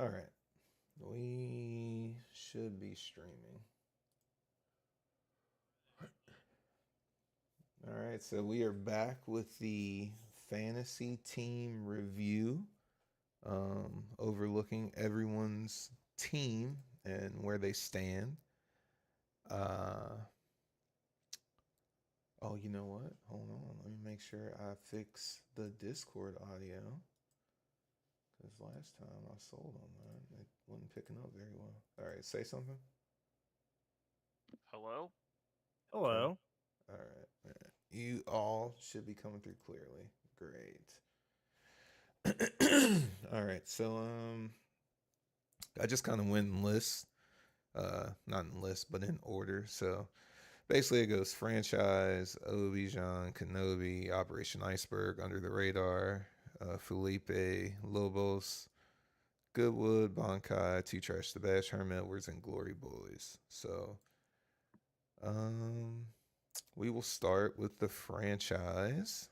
All right. We should be streaming. All right. So we are back with the fantasy team review, overlooking everyone's team and where they stand. Uh, oh, you know what? Hold on. Let me make sure I fix the Discord audio. Because last time I sold on that, it wasn't picking up very well. All right, say something. Hello? Okay. Hello. All right. You all should be coming through clearly. Great. All right. So I just kind of went in list. Not in list, but in order. So basically it goes franchise, Obi-Wan Kenobi, Operation Iceberg, Under the Radar, Felipe, Lobos, Goodwood, Bonkai, Two Trash the Bash, Herm Edwards, and Glory Boys. So we will start with the franchise.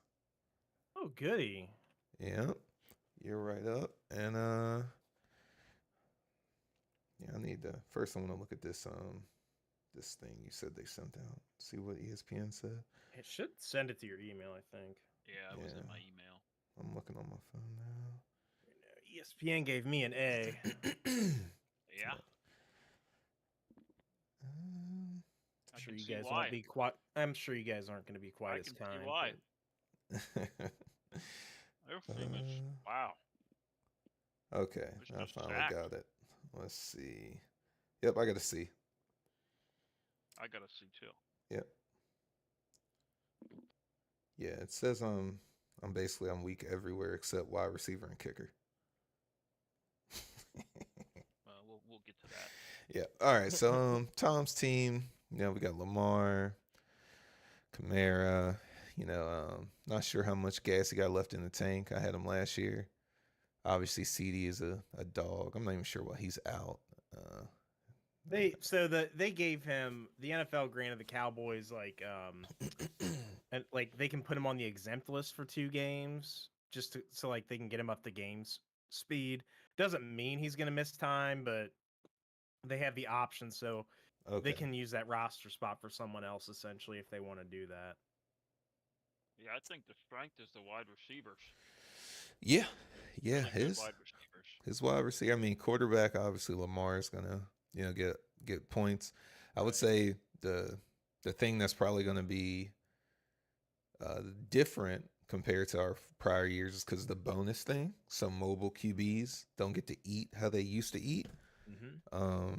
Oh, goody. Yep. You're right up. And yeah, I need to first I want to look at this this thing you said they sent out. See what ESPN said. It should send it to your email, I think. Yeah, it was in my email. I'm looking on my phone now. ESPN gave me an A. Yeah. I'm sure you guys won't be quite. I'm sure you guys aren't going to be quite as kind. Why? Wow. Okay, I finally got it. Let's see. Yep, I got a C. I got a C too. Yep. Yeah, it says I'm weak everywhere except wide receiver and kicker. We'll get to that. Yeah. All right. So Tom's team, we got Lamar, Kamara. Not sure how much gas he got left in the tank. I had him last year. Obviously, CD is a dog. I'm not even sure why he's out. They gave him the NFL granted the Cowboys and they can put him on the exempt list for 2 games so they can get him up to games speed. Doesn't mean he's gonna miss time, but they have the option, so they can use that roster spot for someone else essentially if they want to do that. Yeah, I think the strength is the wide receivers. Yeah, his wide receiver. I mean, quarterback. Obviously, Lamar is gonna get points. I would say the thing that's probably gonna be different compared to our prior years is because the bonus thing. Some mobile QBs don't get to eat how they used to eat. Mm-hmm.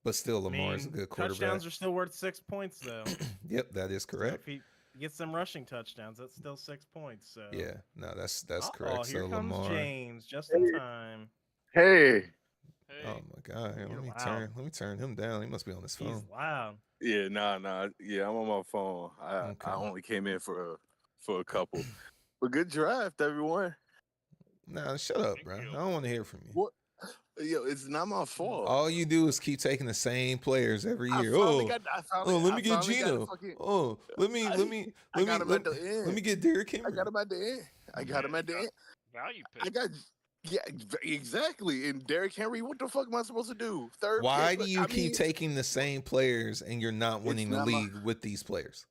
But still, Lamar is a good quarterback. Touchdowns are still worth 6 points, though. Yep, that is correct. So if he gets some rushing touchdowns, that's still 6 points. So yeah, no, that's correct. Here so comes Lamar, James, just in time. Hey. Oh my God! Let me turn him down. He must be on his phone. He's loud. Yeah, nah. Yeah, I'm on my phone. I only came in for a couple, but good draft, everyone. Nah, shut up, bro. I don't want to hear from you. What? Yo, it's not my fault. All you do is keep taking the same players every year. Let me get Gino. Let me get Derrick Henry. I got him at the end. Value pick. Yeah, exactly. And Derrick Henry, what the fuck am I supposed to do? Third. Why do you keep taking the same players and you're not winning the league with these players?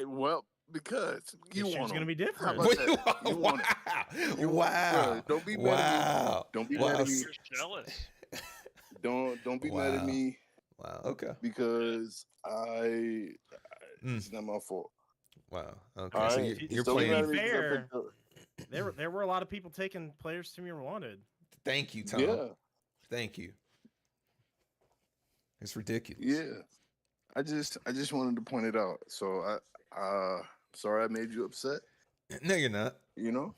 Well, because you want it's going to be different. You want it. Wow. Don't be mad at me. Don't be mad at me. You're jealous. Don't be mad at me. Wow. Okay. Because it's not my fault. Wow. Okay. So you're playing fair. There were a lot of people taking players Tamir wanted. Thank you, Tom. Yeah. Thank you. It's ridiculous. Yeah. I just wanted to point it out. So sorry I made you upset. No, you're not. No,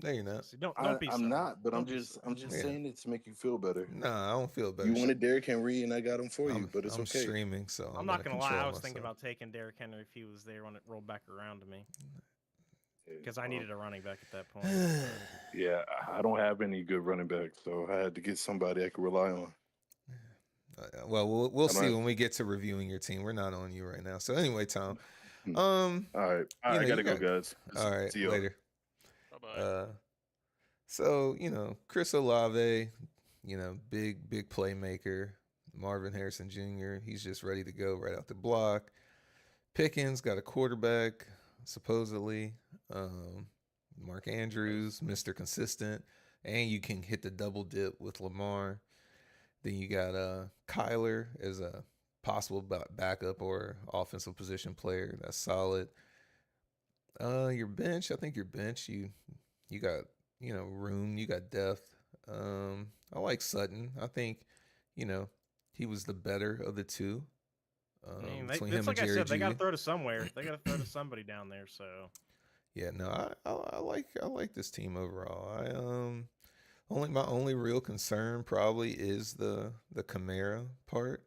you're not. So don't be I'm not, but I'm just saying it to make you feel better. No, I don't feel better. You wanted Derrick Henry and I got him for you, but it's okay. I'm streaming, so I'm not gonna lie. I was thinking about taking Derrick Henry if he was there when it rolled back around to me. Because I needed a running back at that point. Yeah, I don't have any good running backs, so I had to get somebody I could rely on. Well, we'll see when we get to reviewing your team. We're not on you right now. So anyway, Tom. All right. I gotta go, guys. All right. See you later. Bye-bye. So, Chris Olave, big playmaker. Marvin Harrison Jr. He's just ready to go right out the block. Pickens got a quarterback, supposedly. Mark Andrews, Mr. Consistent. And you can hit the double dip with Lamar. Then you got Kyler as a possible backup or offensive position player. That's solid. Your bench, I think your bench, you got, room, you got depth. I like Sutton. I think, he was the better of the two. Between him like and I Jerry said, they got to Jeudy. throw to somewhere. They got to throw to somebody down there. So Yeah, no, I like this team overall. My only real concern probably is the Kamara part.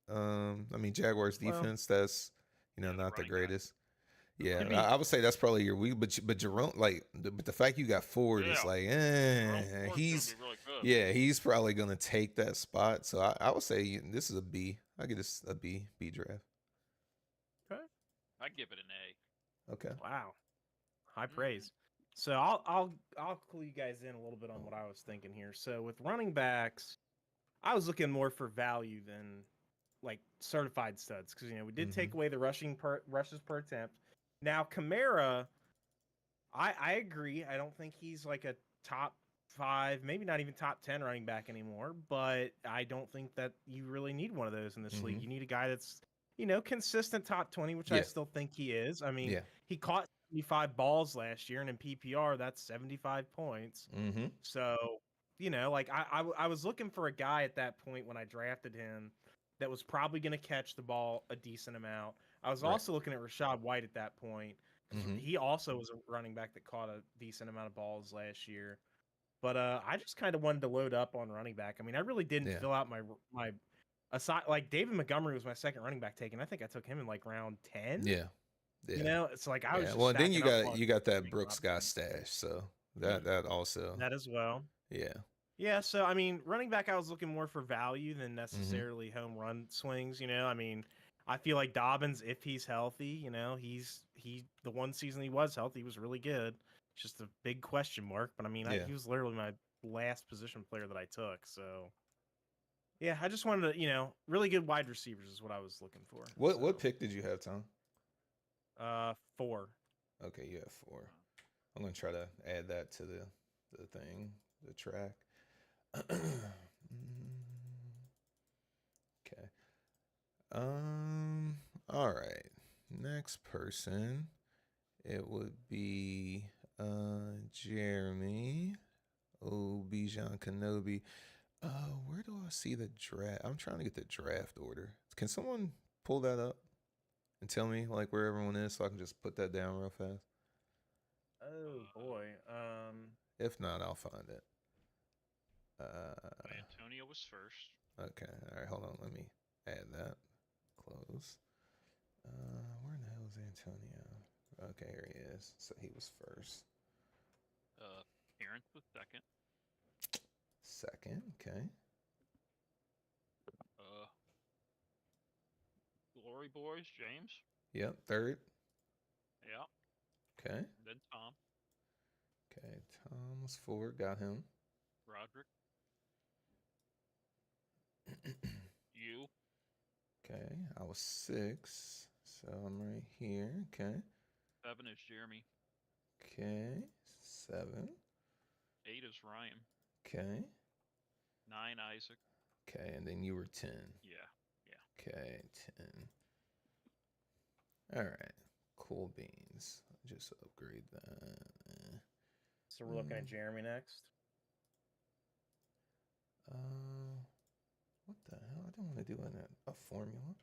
I mean Jaguars defense, that's not the running greatest. Yeah, Could be- I would say that's probably your weak. But Jerome, but the fact you got Ford is Yeah. like, Jerome Ford's gonna he's be really good. he's probably gonna take that spot. So I would say this is a B. I give this a B draft. I'd give it an A. Okay. wow, high Mhm. praise. So I'll clue you guys in a little bit on what I was thinking here. So with running backs, I was looking more for value than like certified studs because we did take away the rushes per attempt. Now Kamara, I agree. I don't think he's like a top 5, maybe not even top 10 running back anymore. But I don't think that you really need one of those in this league. You need a guy that's consistent top 20, which I Yeah. still think he is. I mean, Yeah. he caught 75 balls last year, and in PPR, that's 75 points. Mm-hmm. So, like I was looking for a guy at that point when I drafted him that was probably going to catch the ball a decent amount. I was Right. also looking at Rashad White at that point. Mhm. He also was a running back that caught a decent amount of balls last year. But I just kind of wanted to load up on running back. I mean, I really didn't Yeah. fill out my aside. Like David Montgomery was my second running back taken. I think I took him in like round 10. Yeah. Yeah. It's like I was. Just Well, then stacking up on you got that running Brooks options. got stash, so that also. That as well. Yeah. Yeah, so I mean, running back, I was looking more for value than necessarily home run swings. I mean, I feel like Dobbins, if he's healthy, the one season he was healthy, he was really good. It's just a big question mark, but I mean, Yeah. he was literally my last position player that I took. So, yeah, I just wanted to, really good wide receivers is what I was looking for. What pick did you have, Tom? 4. Okay, you have 4. I'm gonna try to add that to the thing, the track. Okay. All right. Next person, it would be Jeremy Bijan Kenobi. Where do I see the draft? I'm trying to get the draft order. Can someone pull that up and tell me like where everyone is so I can just put that down real fast? Oh boy. If not, I'll find it. Antonio was first. Okay. All right. Hold on. Let me add that. Close. Where in the hell is Antonio? Okay, here he is. So he was first. Terrence was second. Second. Okay. Glory Boys, James. Yep. Third. Yeah. Okay. Then Tom. Okay. Tom was 4. Got him. Roderick. You. Okay. I was 6. So I'm right here. Okay. 7 is Jeremy. Okay. 7. 8 is Ryan. Okay. 9 Isaac. Okay. And then you were 10. Yeah. Okay. 10. All right. Cool beans. Just upgrade that. So we're looking at Jeremy next. What the hell? I don't want to do a formula.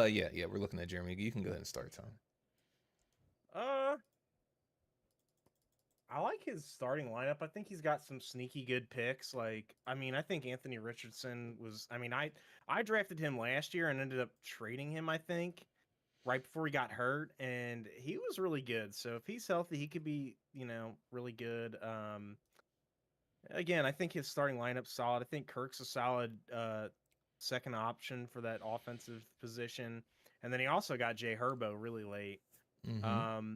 Yeah, we're looking at Jeremy. You can go ahead and start, Tom. I like his starting lineup. I think he's got some sneaky good picks. Like, I mean, I think Anthony Richardson was. I mean, I drafted him last year and ended up trading him. I think right before he got hurt, and he was really good. So if he's healthy, he could be, really good. Again, I think his starting lineup's solid. I think Kirk's a solid second option for that offensive position, and then he also got Jay Herbo really late. Mm-hmm.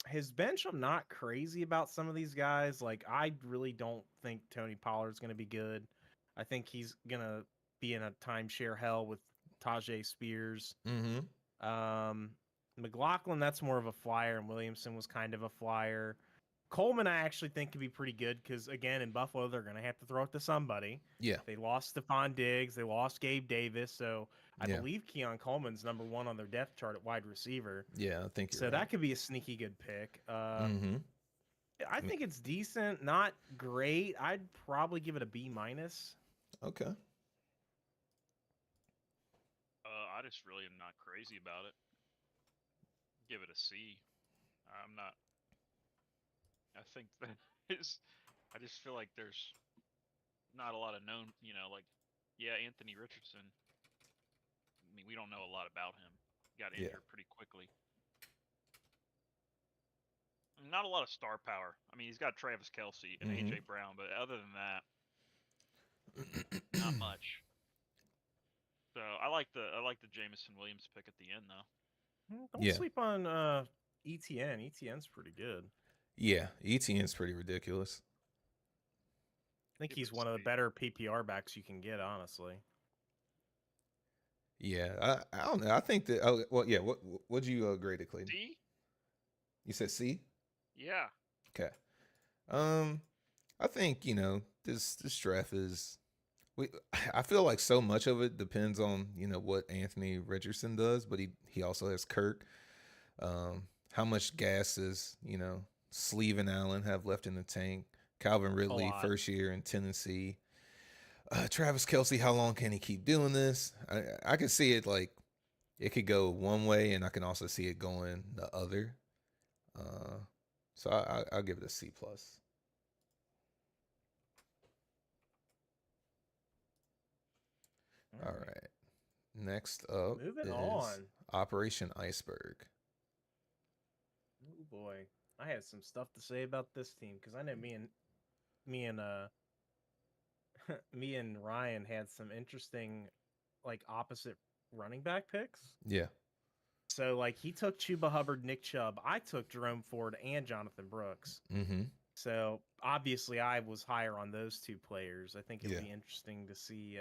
His bench, I'm not crazy about some of these guys. Like, I really don't think Tony Pollard's going to be good. I think he's going to be in a timeshare hell with Tajay Spears. McLaughlin, that's more of a flyer, and Williamson was kind of a flyer. Coleman, I actually think could be pretty good because, again, in Buffalo, they're going to have to throw it to somebody. Yeah. They lost Stephon Diggs. They lost Gabe Davis. So I believe Keon Coleman's number 1 on their depth chart at wide receiver. Yeah, I think you're so. right. That could be a sneaky good pick. I think it's decent, not great. I'd probably give it a B-. Okay. I just really am not crazy about it. Give it a C. I'm not. I think that is. I just feel like there's not a lot of known. Anthony Richardson. I mean, we don't know a lot about him. Got injured pretty quickly. Not a lot of star power. I mean, he's got Travis Kelce and AJ Brown, but other than that, not much. So I like the Jameson Williams pick at the end though. Don't sleep on ETN. ETN's pretty good. Yeah, ETN's pretty ridiculous. I think he's one of the better PPR backs you can get, honestly. Yeah, I don't know. I think that. Oh, well, yeah. What'd you grade it, Clayton? C. You said C. Yeah. Okay. I think this draft is. I feel like so much of it depends on what Anthony Richardson does, but he also has Kirk. How much gas does Sleeve and Allen have left in the tank? Calvin Ridley, first year in Tennessee. Travis Kelce, how long can he keep doing this? I can see it like it could go one way, and I can also see it going the other. So I'll give it a C+. All right. Next up Moving is on. Operation Iceberg. Oh boy, I had some stuff to say about this team because I know me and Ryan had some interesting opposite running back picks. Yeah. So he took Chuba Hubbard, Nick Chubb. I took Jerome Ford and Jonathan Brooks. So obviously I was higher on those two players. I think it'll be interesting to see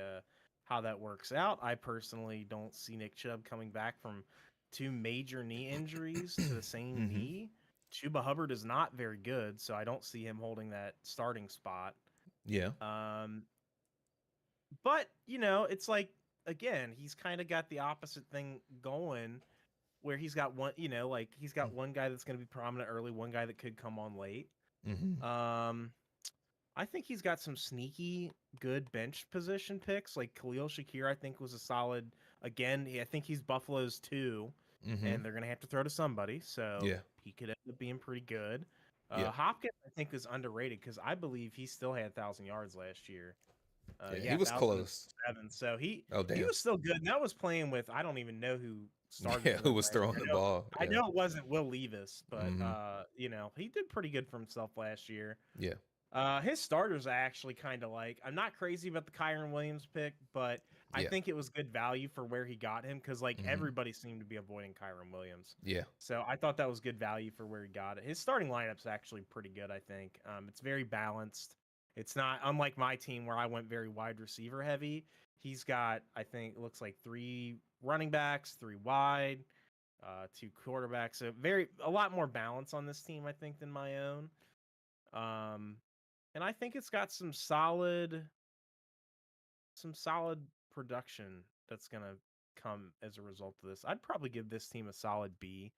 how that works out. I personally don't see Nick Chubb coming back from 2 major knee injuries to the same knee. Chuba Hubbard is not very good, so I don't see him holding that starting spot. Yeah. But it's again, he's kind of got the opposite thing going, where he's got one, he's got one guy that's going to be prominent early, one guy that could come on late. I think he's got some sneaky good bench position picks. Like Khalil Shakir, I think was a solid. Again, I think he's Buffalo's 2, and they're going to have to throw to somebody. So he could end up being pretty good. Hopkins, I think, is underrated because I believe he still had 1,000 yards last year. He was close. So he was still good. And that was playing with, I don't even know who started. Yeah, who was throwing the ball. I know it wasn't Will Levis, but he did pretty good for himself last year. Yeah. His starters I actually kind of like. I'm not crazy about the Kyren Williams pick, but I think it was good value for where he got him because everybody seemed to be avoiding Kyren Williams. Yeah. So I thought that was good value for where he got it. His starting lineup's actually pretty good, I think. It's very balanced. It's not unlike my team where I went very wide receiver heavy. He's got, I think, it looks like 3 running backs, 3 wide, 2 quarterbacks. So a lot more balance on this team, I think, than my own. And I think it's got some solid production that's gonna come as a result of this. I'd probably give this team a solid B.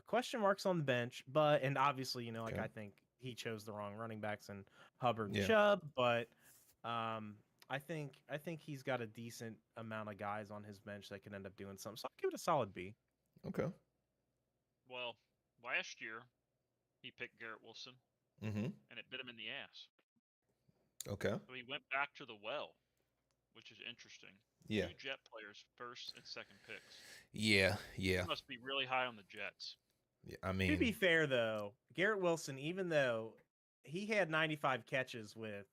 Question marks on the bench, and obviously, I think he chose the wrong running backs and Hubbard and Chubb, but I think he's got a decent amount of guys on his bench that can end up doing something. So I'll give it a solid B. Okay. Well, last year he picked Garrett Wilson, and it bit him in the ass. Okay. So he went back to the well, which is interesting. Yeah. 2 Jet players, first and second picks. Yeah. He must be really high on the Jets. Yeah, I mean, to be fair though, Garrett Wilson, even though he had 95 catches with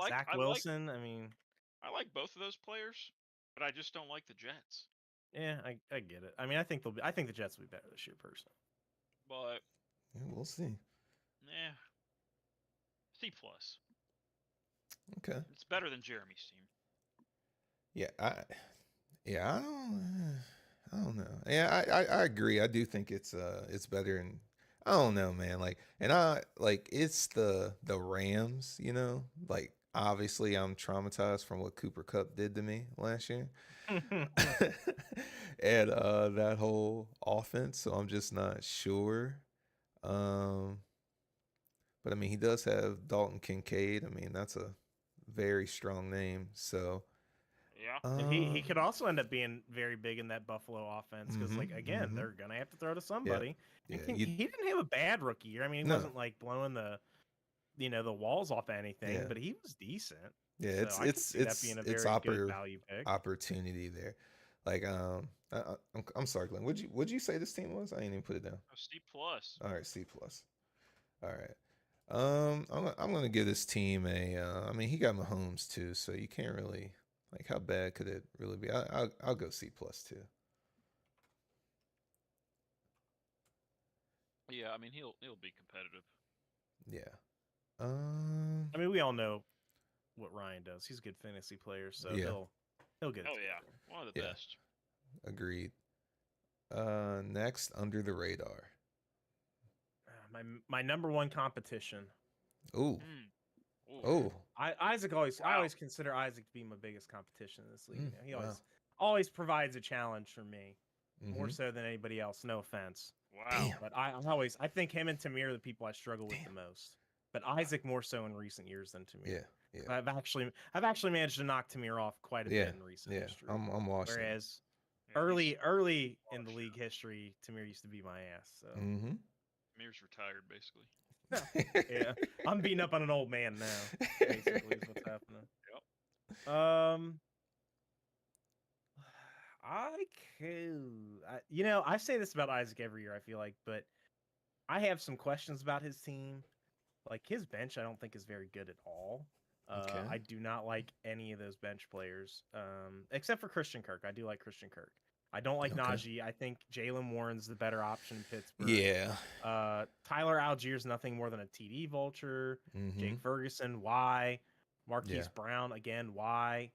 Zach Wilson, I like both of those players, but I just don't like the Jets. Yeah, I get it. I mean, I think the Jets will be better this year, personally. But Yeah, we'll see. Yeah. C plus. Okay. It's better than Jeremy's team. Yeah, I don't know. Yeah, I agree. I do think it's better, and I don't know, man. Like, and I like it's the Rams, you know. Like, obviously, I'm traumatized from what Cooper Cup did to me last year, and that whole offense. So I'm just not sure. Um, but I mean, he does have Dalton Kincaid. I mean, that's a very strong name. So. Yeah. And he could also end up being very big in that Buffalo offense because, like, again, they're gonna have to throw to somebody. Yeah, And he didn't have a bad rookie year. I mean, he No. wasn't like blowing the walls off anything, Yeah. but he was decent. Yeah, So I can see that being a very good value pick. opportunity there. Like, I'm sorry, Glenn. Would you say this team was? I didn't even put it down. C plus. All right, C plus. All right. I'm gonna give this team a. I mean, he got Mahomes too, so you can't really like how bad could it really be? I'll go C plus too. Yeah, I mean he'll be competitive. Yeah. I mean, we all know what Ryan does. He's a good fantasy player, so Yeah. he'll get it. Oh yeah, one of the best. Agreed. Next, under the radar. My number one competition. Ooh. Ooh. Oh. I always consider Isaac to be my biggest competition in this league. He always provides a challenge for me, more so than anybody else. No offense. Wow. But I think him and Tamir are the people I struggle with the most. But Isaac more so in recent years than Tamir. Yeah. I've actually managed to knock Tamir off quite a bit in recent history. I'm watching. Whereas early in the league history, Tamir used to be my ass. So Tamir's retired basically. yeah, I'm beating up on an old man now. Basically, is what's happening. Yep. I say this about Isaac every year. I feel like, but I have some questions about his team. Like his bench, I don't think is very good at all. I do not like any of those bench players, except for Christian Kirk. I do like Christian Kirk. I don't like Najee. I think Jalen Warren's the better option in Pittsburgh. Yeah. Tyler Allgeier's nothing more than a TD vulture. Jake Ferguson, why? Marquise Brown, again, why?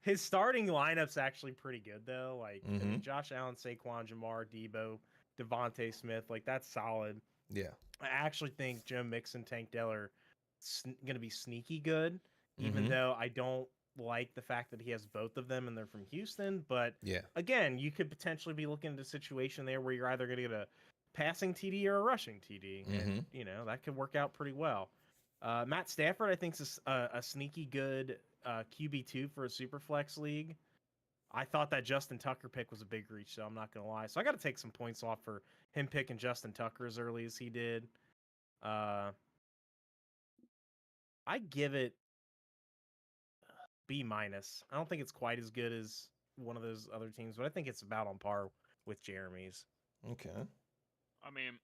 His starting lineup's actually pretty good, though. Like, I mean, Josh Allen, Saquon, Jamar, Debo, Devontae Smith, like, that's solid. Yeah. I actually think Joe Mixon, Tank Dell are going to be sneaky good, even though I don't like the fact that he has both of them and they're from Houston. But again, you could potentially be looking at a situation there where you're either going to get a passing TD or a rushing TD. And, that could work out pretty well. Matt Stafford, I think, is a sneaky good QB2 for a super flex league. I thought that Justin Tucker pick was a big reach, so I'm not going to lie. So I got to take some points off for him picking Justin Tucker as early as he did. I give it B-. I don't think it's quite as good as one of those other teams, but I think it's about on par with Jeremy's. Okay. I mean,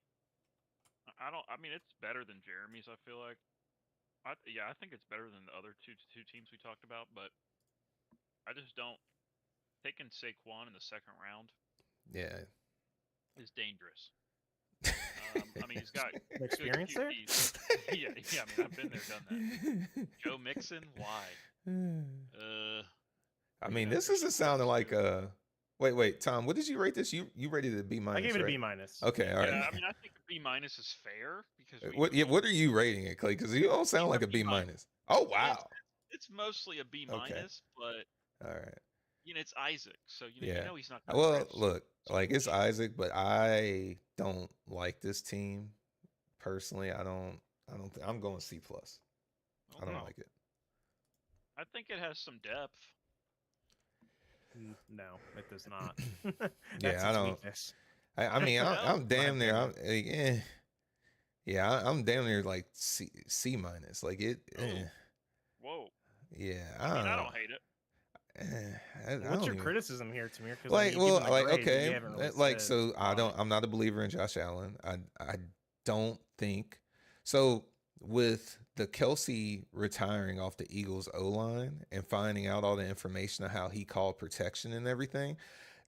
it's better than Jeremy's, I feel like. I think it's better than the other two teams we talked about, but I just don't. Taking Saquon in the second round is dangerous. I mean, he's got experience there. yeah. I mean, I've been there, done that. Joe Mixon, why? I mean, this isn't sounding like Wait, Tom. What did you rate this? You rated it a B-. I gave it a B-. Okay, all right. Yeah, I mean, I think a B- is fair because what are you rating it, Clay? Because you don't sound like a B-. Oh wow. It's mostly a B-, but all right. It's Isaac, so you know he's not. Well, look, like it's Isaac, but I don't like this team personally. I don't. I'm going C plus. I don't like it. I think it has some depth. No, it does not. I don't. Weakness. I mean, I'm damn near. I'm damn near like C minus. Like it. Whoa. Yeah. I mean, I don't hate it. What's your criticism here, Tamir? So I'm not a believer in Josh Allen. I don't think so. With the Kelsey retiring off the Eagles O-line and finding out all the information of how he called protection and everything,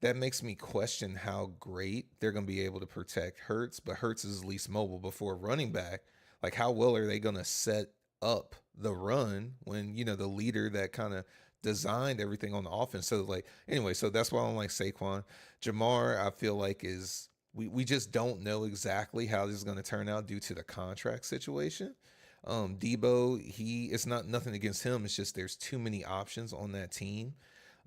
that makes me question how great they're going to be able to protect Hurts, but Hurts is least mobile before running back. Like, how well are they going to set up the run when, the leader that kind of designed everything on the offense? So, like, anyway, so that's why I don't like Saquon. Jamar, I feel like we just don't know exactly how this is going to turn out due to the contract situation. Debo, it's not nothing against him. It's just there's too many options on that team.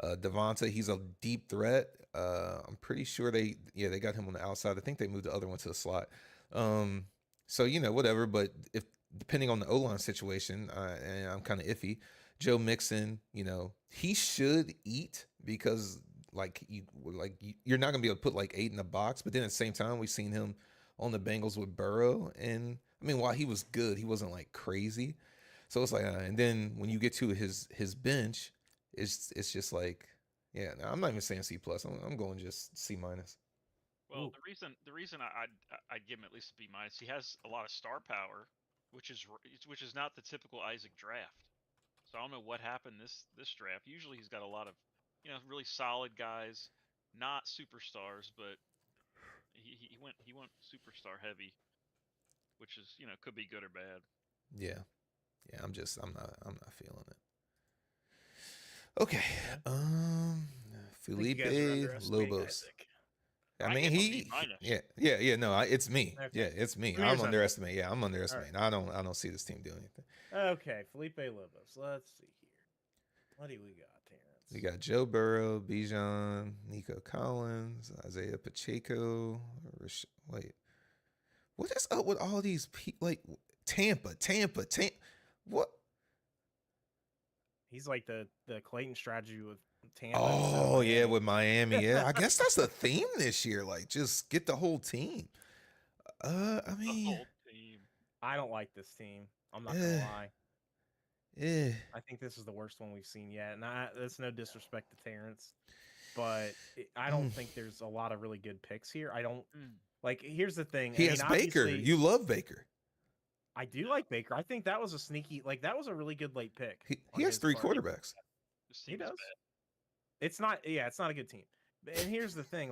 Devonta, he's a deep threat. I'm pretty sure they got him on the outside. I think they moved the other one to the slot. So whatever. But if depending on the O-line situation, and I'm kind of iffy. Joe Mixon, he should eat because you're not gonna be able to put like 8 in the box. But then at the same time, we've seen him on the Bengals with Burrow, and I mean, while he was good, he wasn't like crazy. So it's like, and then when you get to his bench, it's just like, yeah. No, I'm not even saying C plus. I'm going just C minus. Well, the reason I'd give him at least a B minus, he has a lot of star power, which is not the typical Isaac draft. So I don't know what happened this draft. Usually he's got a lot of really solid guys, not superstars, but he went superstar heavy, which is could be good or bad. Yeah. I'm not feeling it. Okay. Felipe Lobos. I mean, no, it's me. Okay. Yeah, it's me. I'm underestimating. Yeah, I'm underestimating. Right. I don't see this team doing anything. Okay, Felipe Lobos. Let's see here. What do we got, Terrence? We got Joe Burrow, Bijan, Nico Collins, Isaiah Pacheco. Wait, what is up with all these people? Like Tampa. What? He's like the Clayton strategy with Tampa. Oh yeah, with Miami. Yeah, I guess that's the theme this year. Like, just get the whole team. I mean, the whole team. I don't like this team. I'm not gonna lie. Yeah. I think this is the worst one we've seen yet, and that's no disrespect to Terrence, but I don't think there's a lot of really good picks here. I don't like. Here's the thing. He has Baker. You love Baker. I do like Baker. I think that was a sneaky, that was a really good late pick. He has 3 quarterbacks. He does. It's not a good team. And here's the thing,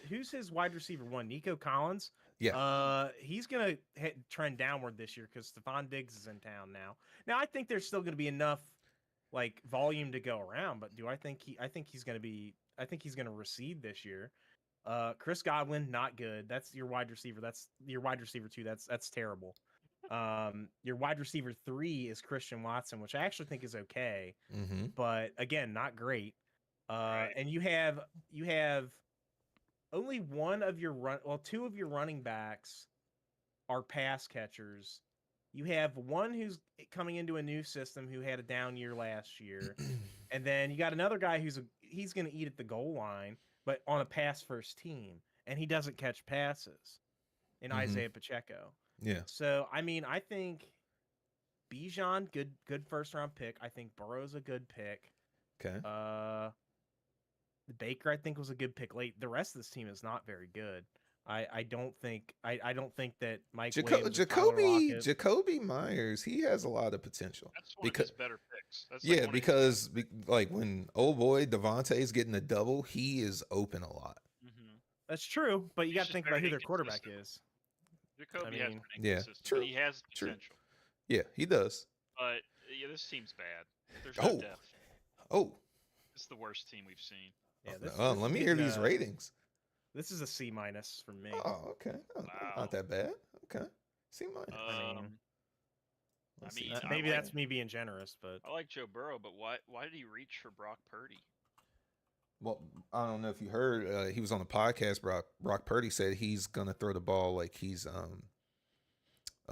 who's his wide receiver 1? Nico Collins? Yeah. He's going to trend downward this year because Stephon Diggs is in town now. Now, I think there's still going to be enough volume to go around, but I think he's going to recede this year. Chris Godwin, not good. That's your wide receiver. That's your wide receiver 2. That's terrible. Your wide receiver 3 is Christian Watson, which I actually think is okay, but again, not great. Right. And you have only two of your running backs are pass catchers. You have one who's coming into a new system who had a down year last year, and then you got another guy he's going to eat at the goal line, but on a pass first team, and he doesn't catch passes. In Isaiah Pacheco. Yeah. So I mean, I think Bijan, good first round pick. I think Burrow's a good pick. Okay. Baker, I think, was a good pick late. The rest of this team is not very good. I don't think that Mike Williams, Jacoby Myers, he has a lot of potential. That's one of his better picks. Because when old boy Devontae is getting a double, he is open a lot. That's true, but you got to think about who their quarterback is. Jacoby has been inconsistent, true. But he has potential. Yeah, he does. But this team's bad. There's no depth. Oh, it's the worst team we've seen. Yeah, let me hear these ratings. This is a C minus for me. Oh, okay. Wow. Not that bad. Okay, C minus. Maybe that's me being generous, but I like Joe Burrow. But why did he reach for Brock Purdy? Well, I don't know if you heard. He was on the podcast. Brock Purdy said he's gonna throw the ball like he's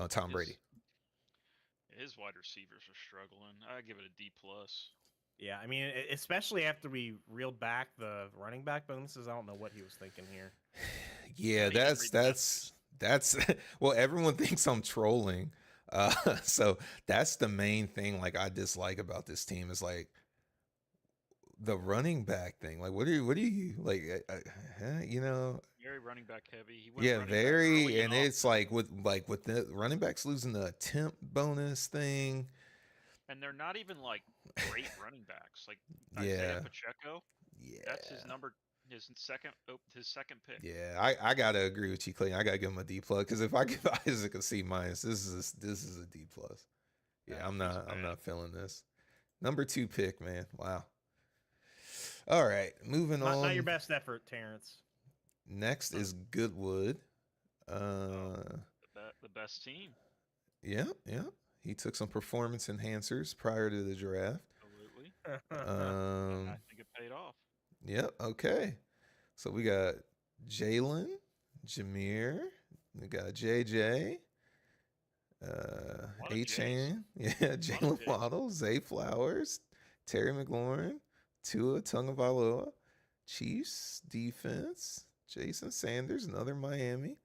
Tom Brady. His wide receivers are struggling. I give it a D plus. Yeah, I mean, especially after we reeled back the running back bonuses, I don't know what he was thinking here. Yeah, that's well, everyone thinks I'm trolling. So that's the main thing I dislike about this team is the running back thing. What are you very running back heavy. Very, and it's with the running backs losing the attempt bonus thing. And they're not even great running backs. Isaiah Pacheco. Yeah. That's his second pick. Yeah, I gotta agree with you, Clayton. I gotta give him a D plus because if I give Isaac a C minus, this is a D plus. Yeah, I'm not feeling this. Number 2 pick, man. Wow. All right, moving on. Not your best effort, Terrence. Next is Goodwood. The best team. Yeah. He took some performance enhancers prior to the draft. Absolutely. Um, I think it paid off. Yep. Okay. So we got Jalen, Jameer. We got JJ. A-Chain. Yeah. Jalen Waddle, Zay Flowers, Terry McLaurin, Tua Tagovailoa, Chiefs defense, Jason Sanders, another Miami.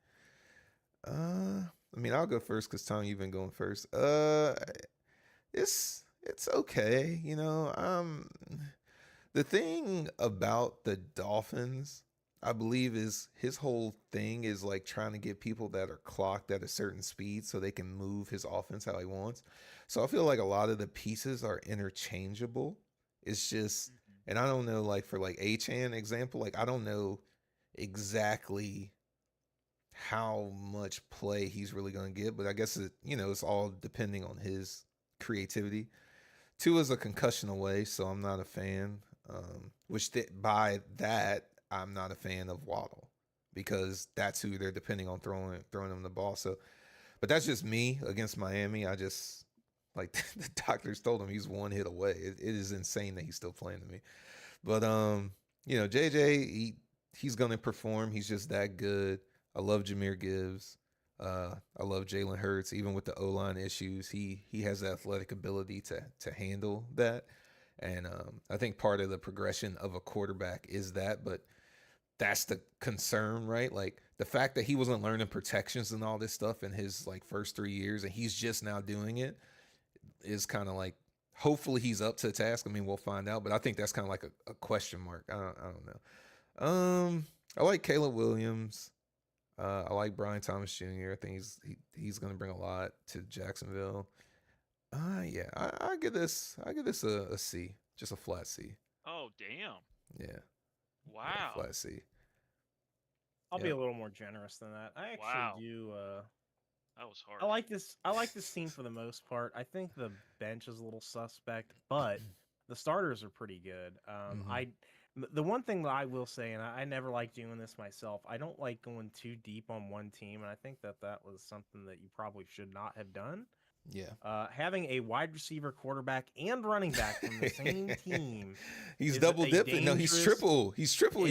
I mean, I'll go first because Tom, you've been going first. It's okay, you know. The thing about the Dolphins, I believe, is his whole thing is like trying to get people that are clocked at a certain speed so they can move his offense how he wants. So I feel like a lot of the pieces are interchangeable. It's just, and I don't know, like for like A-Chan example, like I don't know exactly how much play he's really going to get, but I guess it's all depending on his creativity. Tua is a concussion away, so I'm not a fan. By that, I'm not a fan of Waddle because that's who they're depending on throwing him the ball. So, but that's just me against Miami. I just like the doctors told him he's one hit away. It is insane that he's still playing to me. But JJ, he's gonna perform. He's just that good. I love Jahmyr Gibbs. I love Jalen Hurts. Even with the O-line issues, he has the athletic ability to handle that. And I think part of the progression of a quarterback is that, but that's the concern, right? Like the fact that he wasn't learning protections and all this stuff in his like first 3 years and he's just now doing it is kind of like, hopefully he's up to the task. I mean, we'll find out, but I think that's kind of like a question mark. I don't know. I like Caleb Williams. I like Brian Thomas Jr. I think he's going to bring a lot to Jacksonville. Yeah, I give this a C, just a flat C. Oh damn! Yeah. Wow. Flat C. I'll be a little more generous than that. I actually do. That was hard. I like this team for the most part. I think the bench is a little suspect, but the starters are pretty good. The one thing that I will say, and I never like doing this myself, I don't like going too deep on one team, and I think that was something that you probably should not have done. Yeah. Having a wide receiver, quarterback, and running back from the same team. He's double dipping. No, he's triple. He's triple.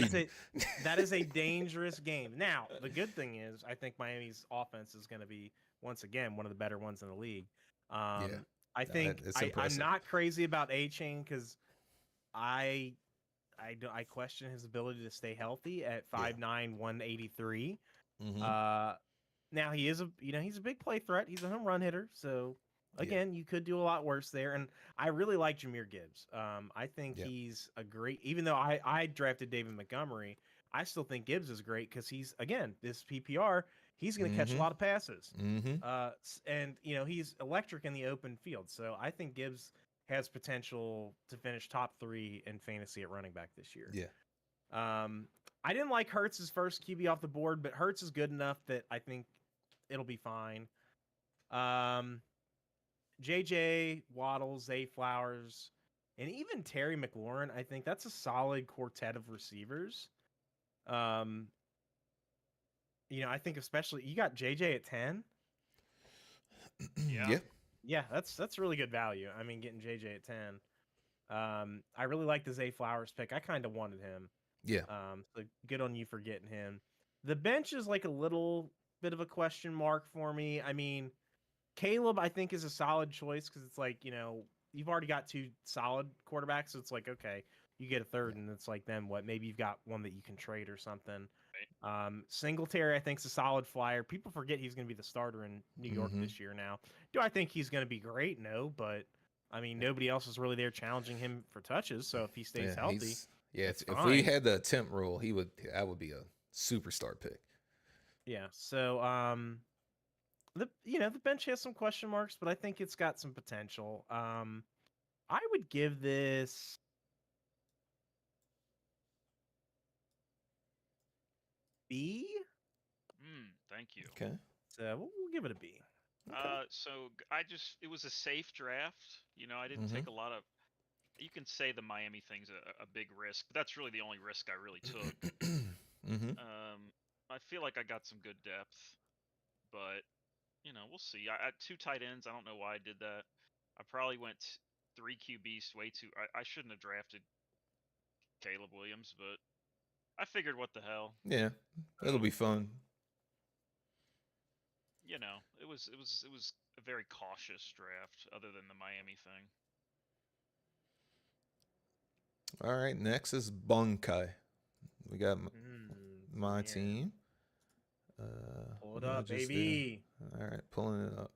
That is a dangerous game. Now, the good thing is, I think Miami's offense is going to be, once again, one of the better ones in the league. I think I'm not crazy about A-Chain because I question his ability to stay healthy at 5'9", 183. Now he's a big play threat. He's a home run hitter. So again, you could do a lot worse there. And I really like Jahmyr Gibbs. I think he's a great, even though I drafted David Montgomery, I still think Gibbs is great because he's, again, this PPR, he's going to catch a lot of passes. And he's electric in the open field. So I think Gibbs has potential to finish top 3 in fantasy at running back this year. I didn't like Hurts' first QB off the board, but Hurts is good enough that I think it'll be fine. JJ, Waddle, Zay Flowers, and even Terry McLaurin, I think that's a solid quartet of receivers. I think especially you got JJ at 10. Yeah, that's really good value. I mean, getting JJ at 10. I really like the Zay Flowers pick. I kind of wanted him. So good on you for getting him. The bench is like a little bit of a question mark for me. I mean, Caleb, I think, is a solid choice because it's like, you've already got 2 solid quarterbacks. So it's like, okay, you get a third, and it's like, then what? Maybe you've got one that you can trade or something. Singletary, I think, is a solid flyer. People forget he's going to be the starter in New York this year now. Do I think he's going to be great? No, but I mean, nobody else is really there challenging him for touches. So if he stays healthy, if we had the attempt rule, that would be a superstar pick. Yeah. So the bench has some question marks, but I think it's got some potential. I would give this B. Thank you. Okay. So we'll give it a B. So it was a safe draft. You know, I didn't take a lot of. You can say the Miami thing's a big risk, but that's really the only risk I really took. I feel like I got some good depth, but you know, we'll see. I 2 tight ends. I don't know why I did that. I probably went 3 QBs way too. I shouldn't have drafted Caleb Williams, but I figured what the hell. Yeah, it'll be fun. You know, it was a very cautious draft, other than the Miami thing. All right, next is Bunkai. We got my team. Pull it up, baby. All right, pulling it up.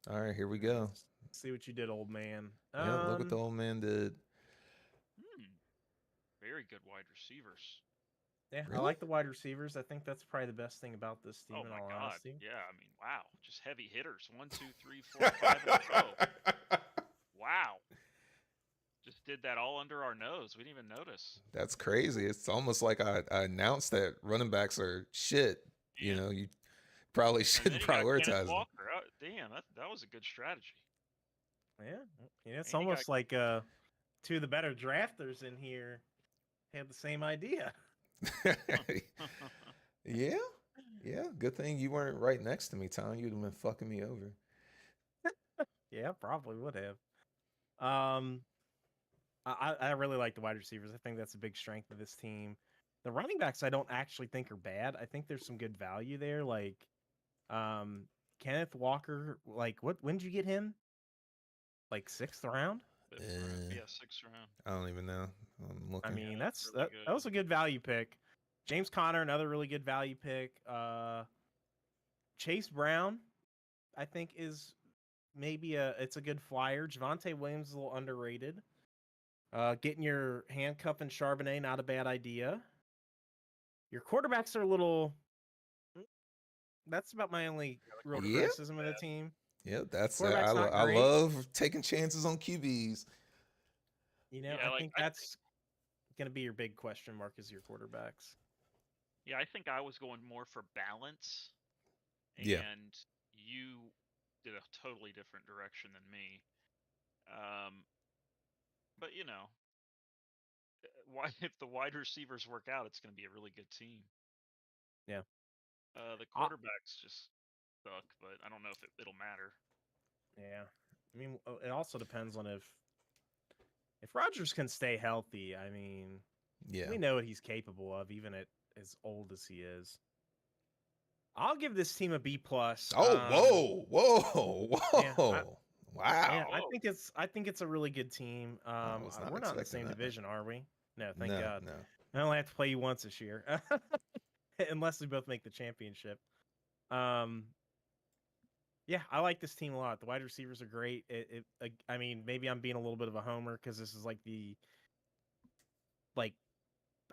All right, here we go. Let's see what you did, old man. Yeah, look what the old man did. Very good wide receivers. Yeah, Really? I like the wide receivers. I think that's probably the best thing about this team. Oh in my all God! honesty. Yeah, I mean, wow, just heavy hitters. 1, 2, 3, 4, 5 in a row. Wow. Just did that all under our nose. We didn't even notice. That's crazy. It's almost like I announced that running backs are shit. Yeah. You know, you probably shouldn't prioritize them. Damn, that was a good strategy. Yeah, it's almost like 2 of the better drafters in here had the same idea. Yeah. Good thing you weren't right next to me, Tom. You'd have been fucking me over. Yeah, probably would have. I really like the wide receivers. I think that's a big strength of this team. The running backs I don't actually think are bad. I think there's some good value there. Like Kenneth Walker, like when did you get him? Like 6th round? Yeah, 6th round. I don't even know. I'm looking. I mean, that was a good value pick. James Conner, another really good value pick. Chase Brown, I think is maybe it's a good flyer. Javonte Williams is a little underrated. Getting your handcuff and Charbonnet, not a bad idea. Your quarterbacks are a little. That's about my only real criticism of the team. Yeah, that's I love taking chances on QBs. You know, I think that's going to be your big question mark is your quarterbacks. Yeah, I think I was going more for balance. And you did a totally different direction than me. But you know, if the wide receivers work out, it's going to be a really good team. Yeah. The quarterbacks just suck, but I don't know if it'll matter. Yeah. I mean, it also depends on if Rodgers can stay healthy. I mean, we know what he's capable of, even at as old as he is. I'll give this team a B+. Oh, whoa. Yeah, wow. Yeah, I think it's a really good team. We're not in the same division, are we? No, thank God. No. I only have to play you once this year, unless we both make the championship. Yeah, I like this team a lot. The wide receivers are great. I mean, maybe I'm being a little bit of a homer because this is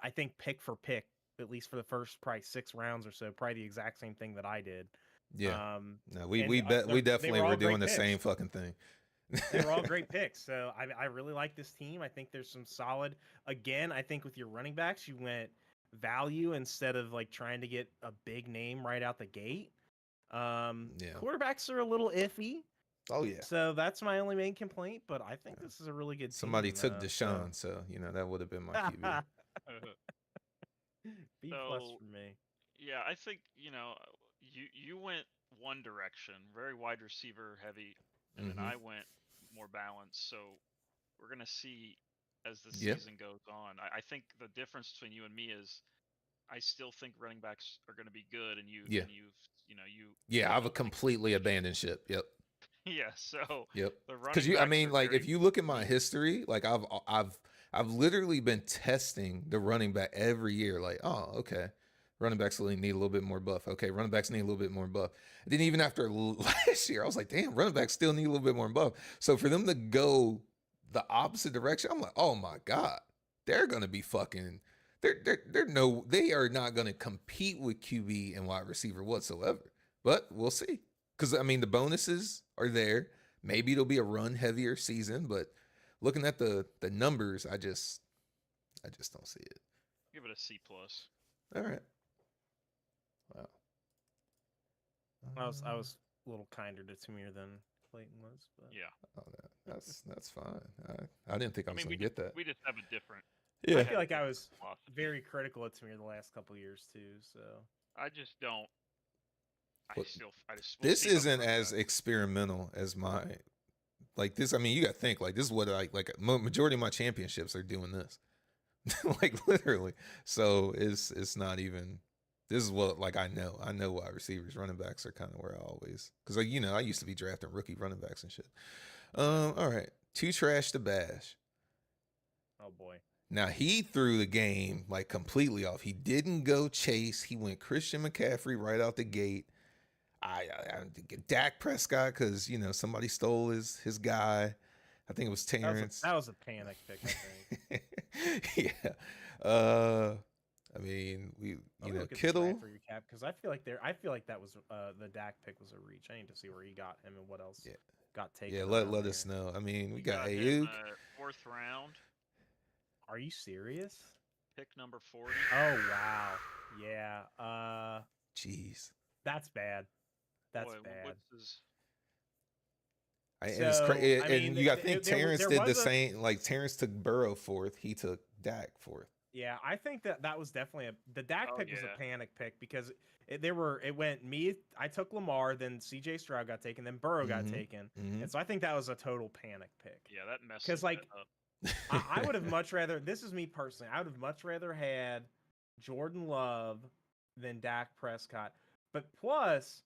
I think pick for pick, at least for the first probably 6 rounds or so, probably the exact same thing that I did. Yeah. No, we definitely were doing the same fucking thing. They were all great picks. So I really like this team. I think there's some solid. Again, I think with your running backs, you went value instead of like trying to get a big name right out the gate. Quarterbacks are a little iffy. Oh yeah. So that's my only main complaint, but I think this is a really good Somebody team. took Deshaun, so you know that would have been my QB. B+ for me. Yeah, I think you know you went one direction, very wide receiver heavy, and then I went more balanced. So we're gonna see as the season goes on. I think the difference between you and me is I still think running backs are going to be good, and I've completely abandoned ship. Yep. Yeah. So. Yep. Because if you look at my history, like I've literally been testing the running back every year. Like, oh, okay, running backs need a little bit more buff. Okay, running backs need a little bit more buff. And then even after last year, I was like, damn, running backs still need a little bit more buff. So for them to go the opposite direction, I'm like, oh my God, they're gonna be fucking. They are not going to compete with QB and wide receiver whatsoever. But we'll see. Because, I mean, the bonuses are there. Maybe it'll be a run heavier season. But looking at the numbers, I just don't see it. Give it a C+. All right. Wow. I was a little kinder to Tamir than Clayton was, but Yeah. Oh, that's fine. I didn't think I was mean, gonna get that. we just have a different. Yeah. I feel like I was philosophy. very critical of Tamir the last couple years too. So I just don't. Well, we'll this see how isn't Pro as goes. experimental as my like this. I mean, you got to think like this is what like majority of my championships are doing this, like literally. So it's not even. This is what like I know wide receivers, running backs are kind of where I always because like I used to be drafting rookie running backs and shit. All right, too trash to bash. oh boy. Now he threw the game like completely off. He didn't go chase. He went Christian McCaffrey right out the gate. I Dak Prescott because somebody stole his guy. I think it was Terrence. That was a panic pick, I think. Yeah. I mean, Kittle. For your cap because I feel like that was the Dak pick was a reach. I need to see where he got him and what else got taken. Yeah, let us know. I mean, we got Ayuk. 4th round. Are you serious? Pick number 40. Oh wow. Yeah. Jeez. That's bad. That's Boy, bad. It's crazy. And you got to think Terrence did the same. Like Terrence took Burrow 4th. He took Dak 4th. Yeah, I think that was definitely the Dak pick was a panic pick because it went me. I took Lamar, then C.J. Stroud got taken, then Burrow got taken, and so I think that was a total panic pick. Yeah, that messed because like up. I would have much rather. This is me personally. I would have much rather had Jordan Love than Dak Prescott, but plus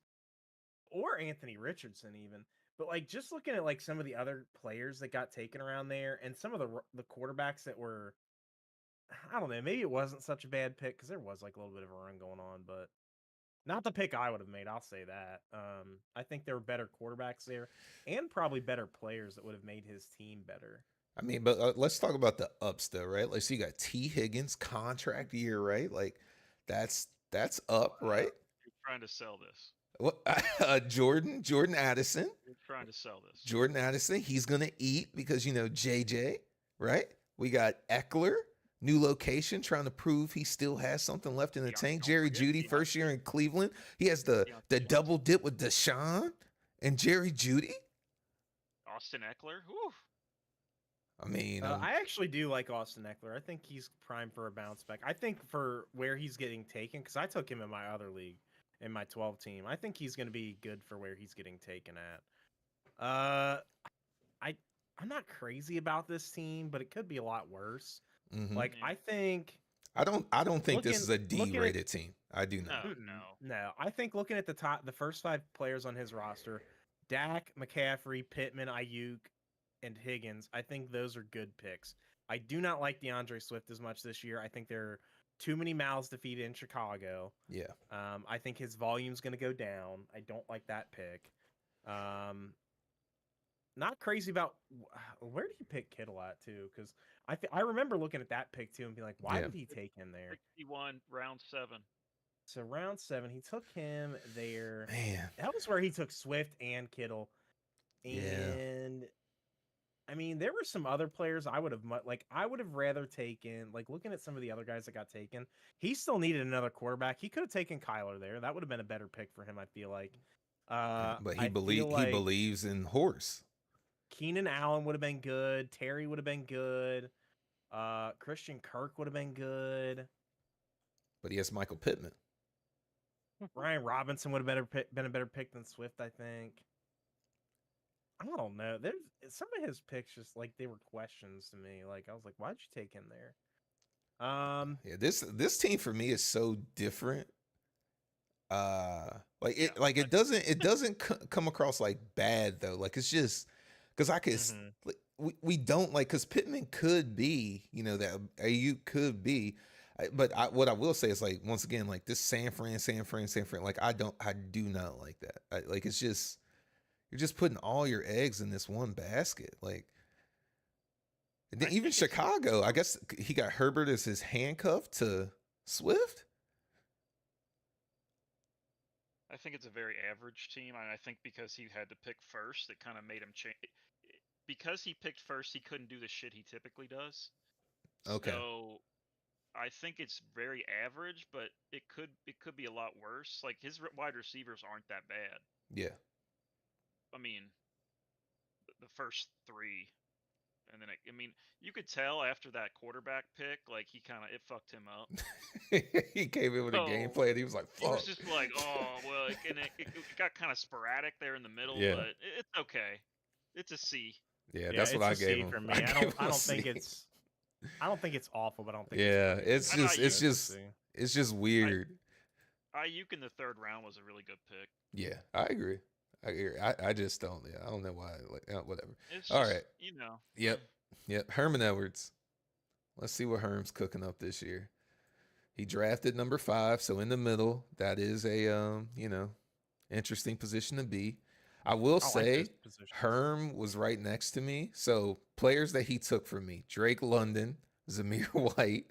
or Anthony Richardson even. But like just looking at like some of the other players that got taken around there, and some of the quarterbacks that were. I don't know. Maybe it wasn't such a bad pick because there was like a little bit of a run going on, but not the pick I would have made. I'll say that. I think there were better quarterbacks there and probably better players that would have made his team better. I mean, but let's talk about the ups though, right? Like, so you got T. Higgins contract year, right? Like, that's up, right? You're trying to sell this. What? Jordan Addison. You're trying to sell this. Jordan Addison. He's gonna eat because JJ, right? We got Eckler. New location, trying to prove he still has something left in the tank. Jerry Jeudy, first year in Cleveland. He has the double dip with Deshaun and Jerry Jeudy. Austin Eckler. Whew. I mean, I actually do like Austin Eckler. I think he's primed for a bounce back. I think for where he's getting taken, because I took him in my other league, in my 12 team. I think he's going to be good for where he's getting taken at. I'm not crazy about this team, but it could be a lot worse. Mm-hmm. Like I think I don't think this is a D-rated team. I do not. No. I think looking at the first 5 players on his roster, Dak, McCaffrey, Pittman, Ayuk, and Higgins, I think those are good picks. I do not like DeAndre Swift as much this year. I think there are too many mouths to feed in Chicago. Yeah. I think his volume's going to go down. I don't like that pick. Not crazy about where did he pick Kittle at too? Because I remember looking at that pick too and being like, why did he take him there? 61, round 7. So round 7, he took him there. Man, that was where he took Swift and Kittle. And I mean, there were some other players I would have rather taken. Like looking at some of the other guys that got taken, he still needed another quarterback. He could have taken Kyler there. That would have been a better pick for him. I feel like. But he believes in horse. Keenan Allen would have been good. Terry would have been good. Christian Kirk would have been good. But he has Michael Pittman. Ryan Robinson would have been a better pick than Swift, I think. I don't know. There's some of his picks just like they were questions to me. Like I was like, why'd you take him there? Yeah, this team for me is so different. It doesn't come across like bad though. Like it's just because I could like, we don't like because Pittman could be that Ayuk could be, but what I will say is like once again like this San Fran like I do not like that. Like it's just you're just putting all your eggs in this one basket like. Even Chicago, I guess he got Herbert as his handcuff to Swift. I think it's a very average team, and I think because he had to pick first, it kind of made him change. Because he picked first, he couldn't do the shit he typically does. Okay. So I think it's very average, but it could be a lot worse. Like his wide receivers aren't that bad. Yeah. I mean, the first three, and then I mean, you could tell after that quarterback pick, like it fucked him up. He came in with a game So, plan. And he was like, He was "Fuck." just like, oh well, and it got kind of sporadic there in the middle, Yeah. but it's okay. It's a C. Yeah, that's what it's I a gave C him. for me. I gave him I a don't C. think it's. I don't think it's awful, but I don't think. Yeah, it's it's just weird. Ayuk in the third round was a really good pick. Yeah, I agree. I just don't. Yeah, I don't know why. Like, whatever. It's All just, right. Yep. Herman Edwards. Let's see what Herm's cooking up this year. He drafted number 5, so in the middle. That is a interesting position to be. I will say Herm was right next to me. So players that he took from me: Drake London, Zamir White,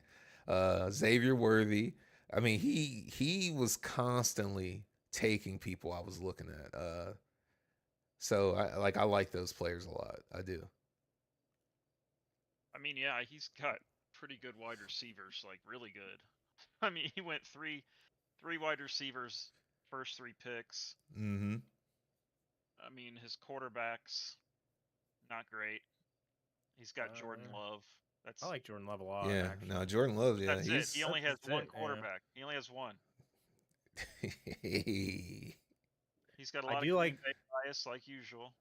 Xavier Worthy. I mean, he was constantly taking people I was looking at. So I like those players a lot. I do. I mean, yeah, he's got pretty good wide receivers, like really good. I mean, he went three wide receivers, first 3 picks. Mm-hmm. I mean, his quarterback's not great. He's got Jordan Love. I like Jordan Love a lot. Yeah, actually. no, Jordan Love. Yeah, That's it. He only has one quarterback. Yeah. He only has one. He's got a lot of bias, like usual.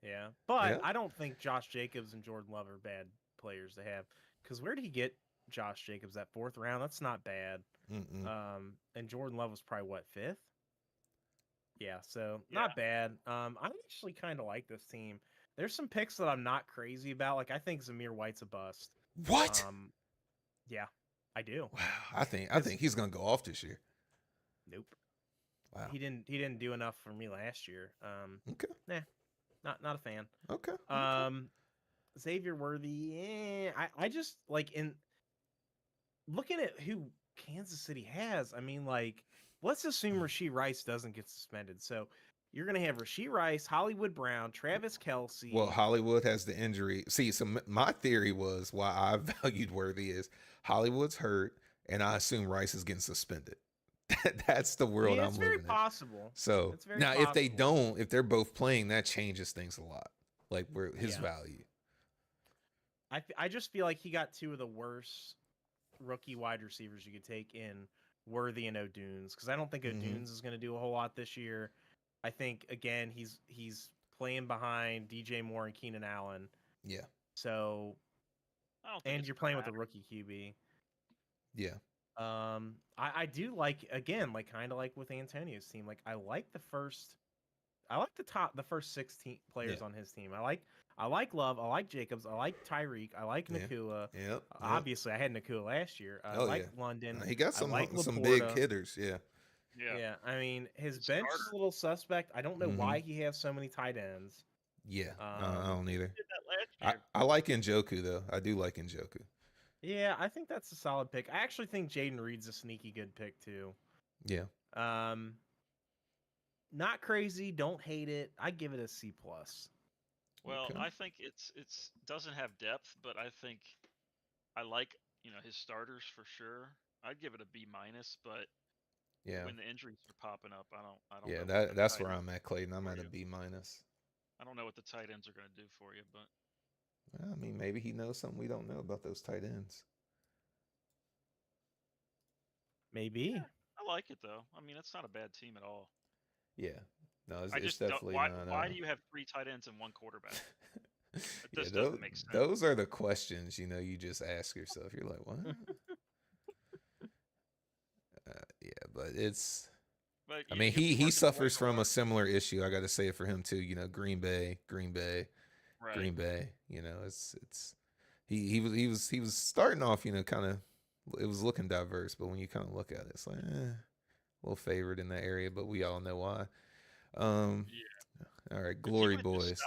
Yeah, but I don't think Josh Jacobs and Jordan Love are bad players to have. Because where did he get Josh Jacobs? That 4th round? That's not bad. And Jordan Love was probably what, 5th? Yeah, so not bad. I actually kind of like this team. There's some picks that I'm not crazy about. Like I think Zamir White's a bust. What? Yeah, I do. Wow, I think he's gonna go off this year. Nope. Wow. He didn't do enough for me last year. Okay. Nah, not a fan. Okay. Xavier Worthy. I just like in looking at who Kansas City has. I mean, like, let's assume Rashee Rice doesn't get suspended. So you're gonna have Rashee Rice, Hollywood Brown, Travis Kelce. Well, Hollywood has the injury. See, so my theory was why I valued Worthy is Hollywood's hurt, and I assume Rice is getting suspended. That's the world I'm living in. It's very possible. So now, if they don't, if they're both playing, that changes things a lot. Like where his value. I just feel like he got 2 of the worst rookie wide receivers you could take in Worthy and O'Dunes, because I don't think O'Dunes is going to do a whole lot this year. I think again he's playing behind DJ Moore and Keenan Allen. Yeah. So, and you're playing with a rookie QB. Yeah. I do like, again, like kind of like with Antonio's team. Like I like the first 16 players on his team. I like Love. I like Jacobs. I like Tyreek. I like Nakua. Yep. Obviously, I had Nakua last year. I like London. He got some Laporta. big hitters. Yeah. Yeah. I mean, his bench is a little suspect. I don't know why he has so many tight ends. Yeah. I don't either. Did that last year. I like Njoku though. I do like Njoku. Yeah, I think that's a solid pick. I actually think Jaden Reed's a sneaky good pick too. Yeah. Not crazy. Don't hate it. I give it a C+. Well, Okay. I think it's doesn't have depth, but I think I like his starters for sure. I'd give it a B-, but when the injuries are popping up, I don't. Yeah, know that's where I'm at, Clayton. I'm at a B-. I don't know what the tight ends are going to do for you, but I mean, maybe he knows something we don't know about those tight ends. Maybe. yeah, I like it though. I mean, it's not a bad team at all. Yeah. No, I it's just definitely don't, not. why do you have 3 tight ends and 1 quarterback? It Yeah, just doesn't make sense. those are the questions you just ask yourself. You're like, what? Yeah, but it's. But I mean, he suffers from a similar issue. I got to say it for him too. Green Bay. Right. It's he was starting off. Kind of it was looking diverse, but when you kind of look at it, it's like a little favored in that area. But we all know why. All right, Glory Boys.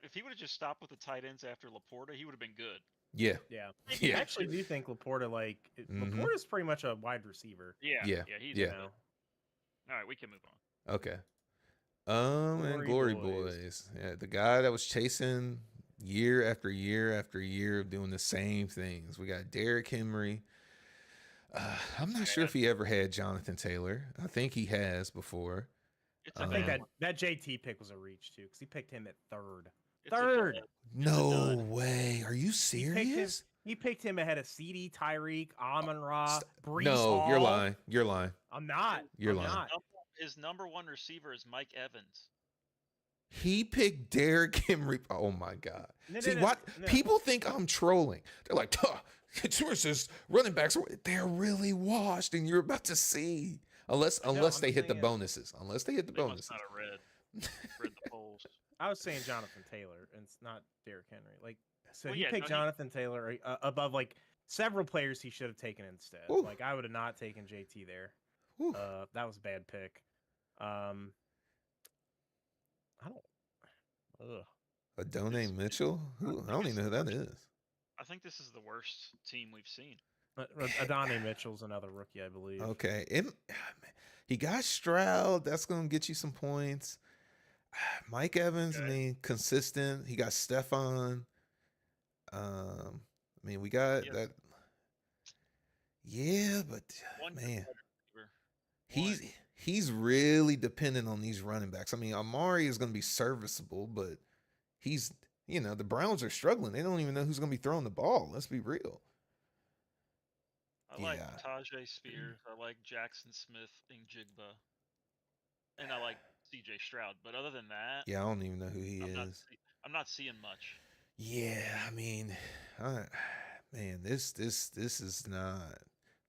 If he would have just stopped with the tight ends after Laporta, he would have been good. Yeah. I actually do think Laporta, Laporta's pretty much a wide receiver. Yeah. He's good. All right, we can move on. Okay. And Glory Boys. Yeah, the guy that was chasing year after year after year of doing the same things. We got Derrick Henry. I'm not sure if he ever had Jonathan Taylor. I think he has before. It's I a think dud. that JT pick was a reach too, because he picked him at third. It's a Third. dud. No dud. way. Are you He picked him. serious? He picked him ahead of CD, Tyreek, Amon Ra, Brees No, Hall. you're lying. You're lying. I'm not. You're I'm lying. not. His number one receiver is Mike Evans. He picked Derrick Henry. Oh my God. No, See, no, what? no. People think I'm trolling. They're like, it's running backs. They're really washed, and you're about to see. Unless I'm they hit the saying- boneses. Unless they hit the They bonuses. must not have read the polls. I was saying Jonathan Taylor, and it's not Derrick Henry. Like, so Well, he yeah, picked no, he- Jonathan Taylor above like several players he should have taken instead. Whew. Like, I would have not taken JT there. Whew. That was a bad pick. I don't. Ugh. Adonai Mitchell? Who? I don't even know who that is. I think this is the worst team we've seen. Adonai Mitchell's another rookie, I believe. Okay. He got Stroud. That's going to get you some points. Mike Evans, I mean, consistent. He got Stephon. I mean, we got Yes. that. Yeah, but One man, receiver. he's really dependent on these running backs. I mean, Amari is going to be serviceable, but he's, the Browns are struggling. They don't even know who's going to be throwing the ball. Let's be real. I like Yeah. Tajay Spears. I like Jackson Smith and Jigba. And I like CJ Stroud. But other than that, Yeah, I don't even know who he is. I'm not seeing much. Yeah, I mean, man, this is not.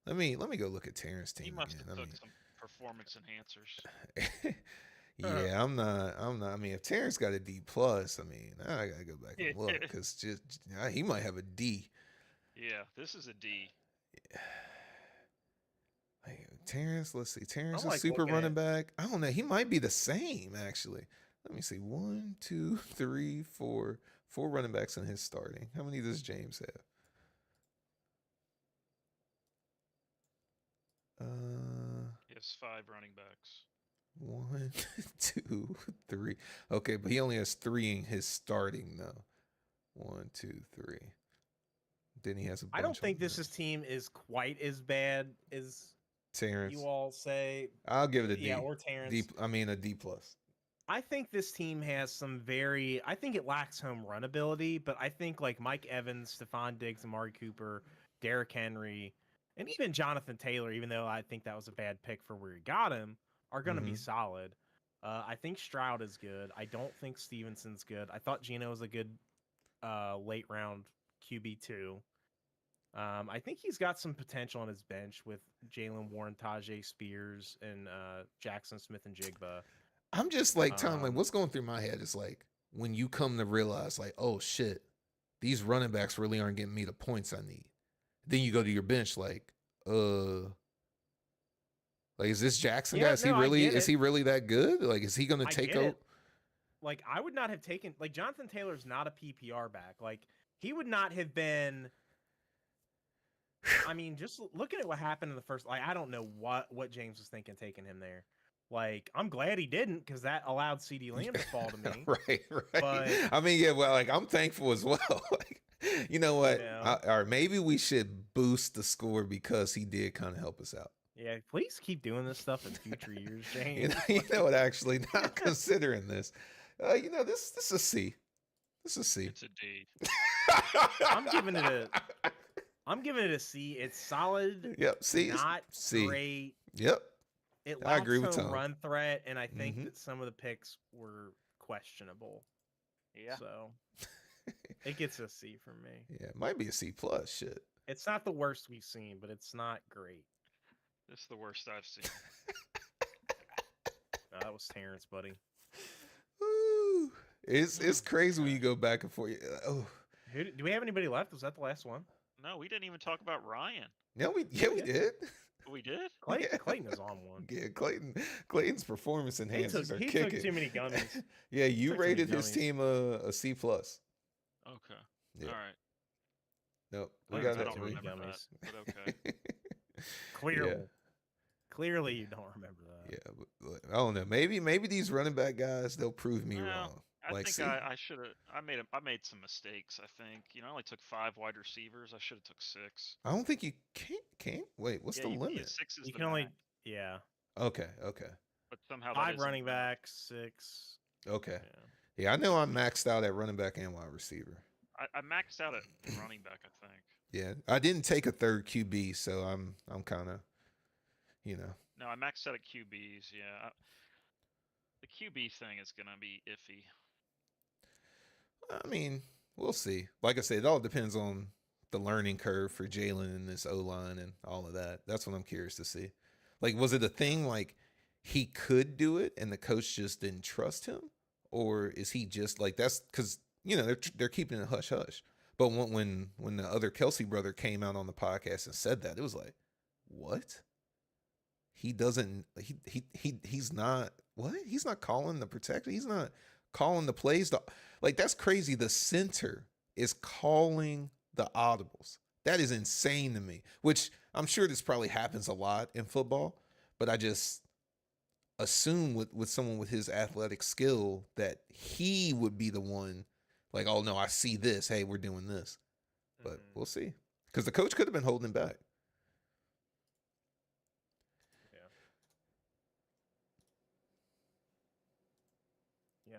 Let me go look at Terrence's He team must again. have I took mean, some performance enhancers. yeah, I'm not. I mean, if Terrence got a D plus, I mean, I gotta go back and look because he might have a D. Yeah, this is a D. Like, Terrence, let's see. Terrence like is super looking running at- back. I don't know. He might be the same actually. Let me see. 1, 2, 3, 4. 4 running backs in his starting. How many does James have? He has 5 running backs. 1, 2, 3. Okay, but he only has 3 in his starting though. 1, 2, 3. Then he has a bunch. I don't think on this the team is quite as bad as Terrence. you all say. I'll give it a D. Yeah, or Terrence. A D plus. I think this team has some I think it lacks home run ability, but I think like Mike Evans, Stephon Diggs, Amari Cooper, Derrick Henry, and even Jonathan Taylor, even though I think that was a bad pick for where he got him, are going to be solid. I think Stroud is good. I don't think Stevenson's good. I thought Geno was a good late round QB2. I think he's got some potential on his bench with Jalen Warren, Tajay Spears, and Jackson Smith and Jigba. I'm just like, Tom, like what's going through my head is like when you come to realize like, oh shit, these running backs really aren't getting me the points I need. Then you go to your bench like is this Jackson guy? Is he really that good? Like, is he going to take over? Like, I would not have taken like Jonathan Taylor's not a PPR back. Like, he would not have been. I mean, just looking at what happened in the first, like, I don't know what James was thinking taking him there. Like, I'm glad he didn't because that allowed CD Lamb to fall to me. Right. But, I mean, yeah, well, like I'm thankful as well. Like, you know what? Yeah. Or maybe we should boost the score because he did kind of help us out. Yeah, please keep doing this stuff in future years, James. You know what? Actually, not considering this, this is a C. This is a C. It's a D. I'm giving it a C. It's solid. Yep. C. Not C. great. Yep. It I lacks agree with home Tom. run threat, and I think that some of the picks were questionable. Yeah. So it gets a C from me. Yeah, it might be a C plus. Shit. It's not the worst we've seen, but it's not great. This is the worst I've seen. That was Terrence, buddy. Ooh. It's crazy when you go back and forth. Oh. Do we have anybody left? Was that the last one? No, we didn't even talk about Ryan. No, we did. We did? Clayton, Yeah. Clayton is on one. Yeah, Clayton's performance enhancers are He kicking. took too many gummies. Yeah, you took too many rated his gummies. team a C plus. Okay. Yeah. All right. Nope, I we don't got I took it. don't too many remember gummies. that, but okay. Clearly. Clearly you don't remember that. Yeah, but I don't know. Maybe these running back guys they'll prove me Well, wrong. I Like, think see, I should have. I made some mistakes. I think I only took 5 wide receivers. I should have took 6. I don't think you can't. Wait, what's Yeah, the yeah, limit? 6 is You the can only, max, yeah, Okay, but somehow that 5 isn't running enough. backs, 6. okay. Yeah. Yeah, I know I'm maxed out at running back and wide receiver. I maxed out at running back. I think. Yeah, I didn't take a third QB, so I'm kind of, you know. No, I maxed out at QBs. Yeah, the QB thing is gonna be iffy. I mean, we'll see. Like I said, it all depends on the learning curve for Jalen and this O line and all of that. That's what I'm curious to see. Like, was it a thing like he could do it and the coach just didn't trust him, or is he just like that's because they're keeping it hush hush. But when the other Kelsey brother came out on the podcast and said that, it was like, what? He doesn't. He's not. What? He's not calling the protector. He's not calling the plays. Like, that's crazy. The center is calling the audibles. That is insane to me. Which I'm sure this probably happens a lot in football, but I just assume with someone with his athletic skill that he would be the one. Like, oh no, I see this. Hey, we're doing this. But we'll see. Because the coach could have been holding him back. Yeah,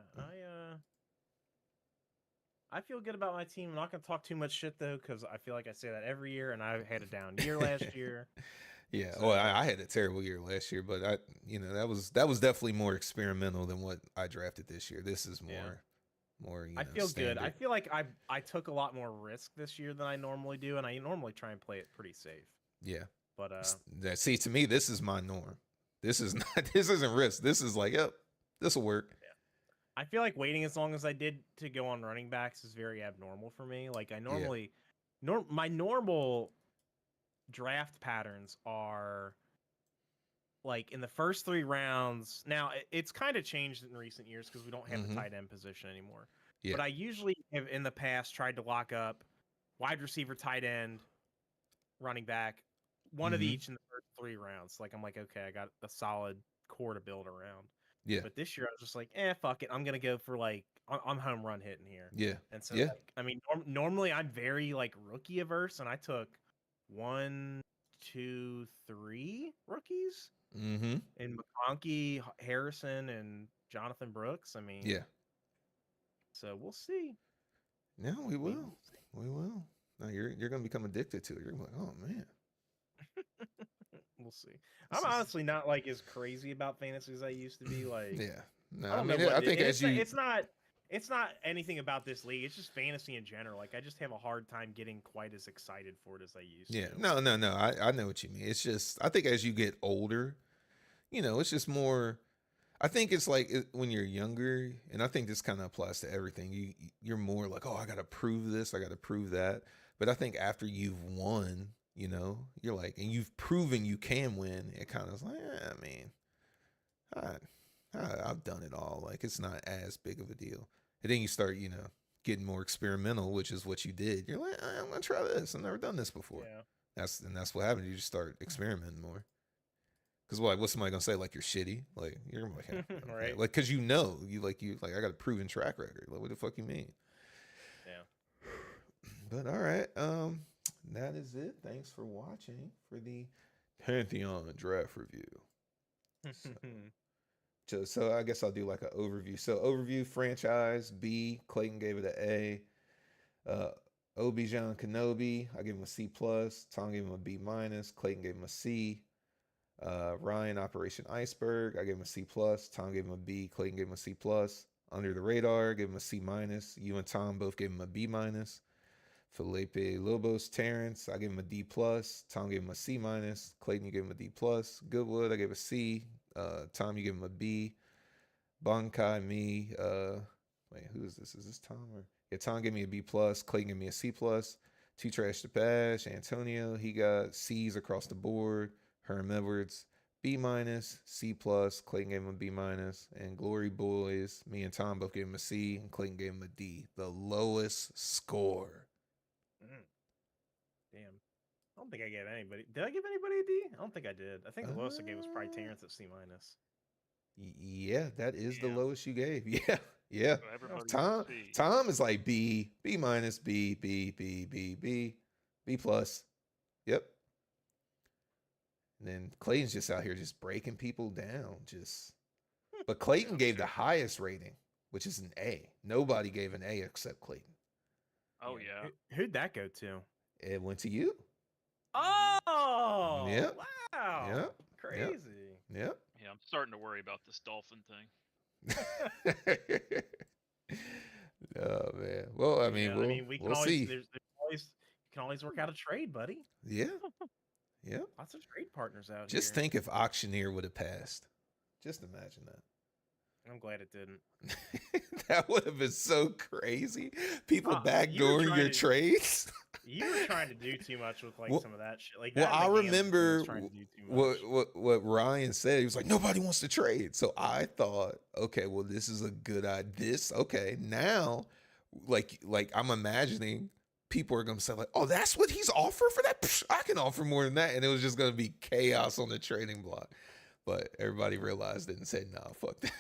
I feel good about my team. I'm not gonna talk too much shit though, because I feel like I say that every year, and I had a down year last year. Yeah, So- well, I had a terrible year last year, but that was definitely more experimental than what I drafted this year. This is more. I feel good. I standard. feel like I took a lot more risk this year than I normally do, and I normally try and play it pretty safe. Yeah. But See, to me, this is my norm. This is not. This isn't risk. This is like, yep, this will work. I feel like waiting as long as I did to go on running backs is very abnormal for me. Like I normally, my normal draft patterns are like in the first 3 rounds. Now it's kind of changed in recent years because we don't have the tight end position anymore. Yeah. But I usually have in the past tried to lock up wide receiver, tight end, running back, one of each in the first 3 rounds. Like I'm like, okay, I got a solid core to build around. Yeah. But this year I was just like, fuck it. I'm gonna go for like I'm home run hitting here. Yeah. And so Yeah. like, I mean, normally I'm very like rookie averse, and I took 1, 2, 3 rookies Mm-hmm. in McConkey, Harrison, and Jonathan Brooks. I mean, Yeah. So we'll see. No, we will. We will. No, you're gonna become addicted to it. You're gonna be like, oh man. We'll see. I'm honestly not like as crazy about fantasy as I used to be. Like, Yeah. No, I don't know what I it think is. as you, It's not anything about this league. It's just fantasy in general. Like I just have a hard time getting quite as excited for it as I used to. Yeah. No. I know what you mean. It's just, I think as you get older, it's just more. I think it's like when you're younger, and I think this kind of applies to everything. You're more like, oh, I got to prove this, I got to prove that. But I think after you've won, you're like, and you've proven you can win. It kind of is like, I mean, I've done it all. Like it's not as big of a deal. And then you start, getting more experimental, which is what you did. You're like, I'm gonna try this. I've never done this before. Yeah. That's what happens. You just start experimenting more. Because what's somebody gonna say? Like you're shitty? Like you're like, okay. Right. Like because you I got a proven track record. Like what the fuck you mean? Yeah. But all right, that is it. Thanks for watching for the Pantheon draft review. So I guess I'll do like an overview. So overview franchise B. Clayton gave it an A. Obijan Kenobi, I gave him a C plus. Tom gave him a B minus. Clayton gave him a C. Ryan Operation Iceberg, I gave him a C plus. Tom gave him a B. Clayton gave him a C plus. Under the Radar, gave him a C minus. You and Tom both gave him a B minus. Felipe Lobos Terrence, I gave him a D plus. Tom gave him a C minus. Clayton, you gave him a D plus. Goodwood, I gave a C. Tom, you gave him a B. Bonkai, me. Wait, who is this? Is this Tom or? Yeah, Tom gave me a B plus. Clayton gave me a C plus. Too Trash to Pass. Antonio, he got C's across the board. Herm Edwards, B minus, C plus. Clayton gave him a B minus. And Glory Boys, me and Tom both gave him a C, and Clayton gave him a D. The lowest score. Damn. I don't think I gave anybody. Did I give anybody a D? I don't think I did. I think the lowest I gave was probably Terrence at C minus. Yeah, that is the lowest you gave. Yeah. Yeah. So everybody Tom C. Tom is like B, B minus, B, B, B, B, B, B plus. Yep. And then Clayton's just out here just breaking people down. But Clayton I'm gave the sure. highest rating, which is an A. Nobody gave an A except Clayton. Oh yeah. Who'd that go to? It went to you. Oh, Yep. wow. Yep. Crazy. Yep. Yeah, I'm starting to worry about this dolphin thing. Oh man. Well, I mean, Yeah, we can we'll always see. there's always you can always work out a trade, buddy. Yeah. Yeah. Lots of trade partners out Just here. think if Auctioneer would have passed. Just imagine that. I'm glad it didn't. That would have been so crazy. People You were backdooring trying your to- trades. You were trying to do too much with like Well- some of that shit. Like well, that I and the gambling thing remember was trying to do too much. what Ryan said. He was like, nobody wants to trade. So I thought, okay, well, this is a good idea. Okay, now, like I'm imagining people are gonna say like, oh, that's what he's offering for that. Psh, I can offer more than that, and it was just gonna be chaos on the trading block. But everybody realized it and said, nah, fuck that.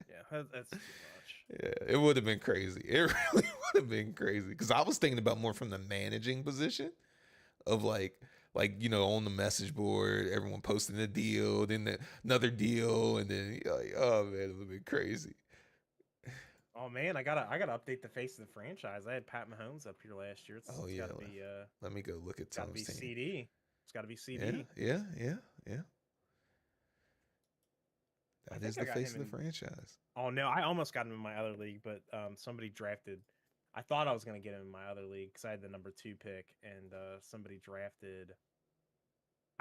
Yeah, that's too much. Yeah, it would have been crazy. It really would have been crazy because I was thinking about more from the managing position of like on the message board, everyone posting a deal, then another deal, and then you're like, oh man, it would have been crazy. Oh man, I gotta update the face of the franchise. I had Pat Mahomes up here last year. It's gotta be Let me go look at gotta be Tom's team. CD. It's gotta be CD. Yeah. I That think is I the got face of him the franchise. Oh no, I almost got him in my other league, but somebody drafted. I thought I was gonna get him in my other league because I had the number 2 pick, and somebody drafted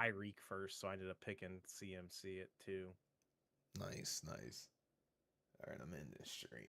Tyreek first, so I ended up picking CMC at 2. Nice. All right, I'm in this stream.